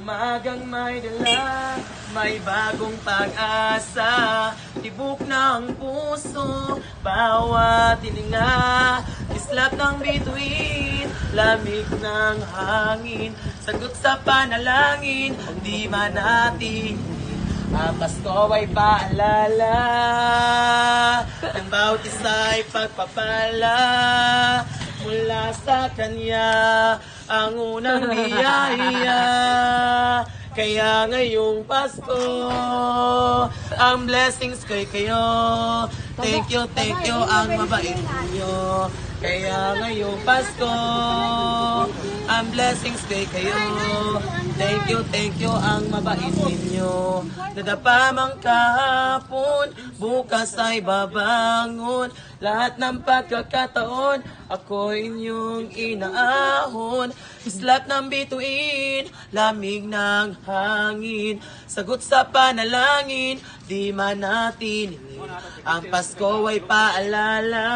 Umagang may dala, may bagong pag-asa. Tibok ng puso, bawat hininga. Kislap ng bituin, lamig ng hangin. Sagot sa panalangin, di man natin. Pasko ay paalala, ang bawat isa'y pagpapala. Mula sa Kanya, ang unang biyaya. Kaya ngayong Pasko, ang blessings kay kayo. Thank you, ang mabait ninyo. Kaya ngayong Pasko, ang blessings kay kayo. Thank you, ang mabait ninyo. Nadapa mang kahapon, bukas ay babangon. Lahat ng pagkakataon, ako inyong inaahon. Islap ng bituin, lamig ng hangin. Sagot sa panalangin, di man natin. Ang Pasko ay paalala.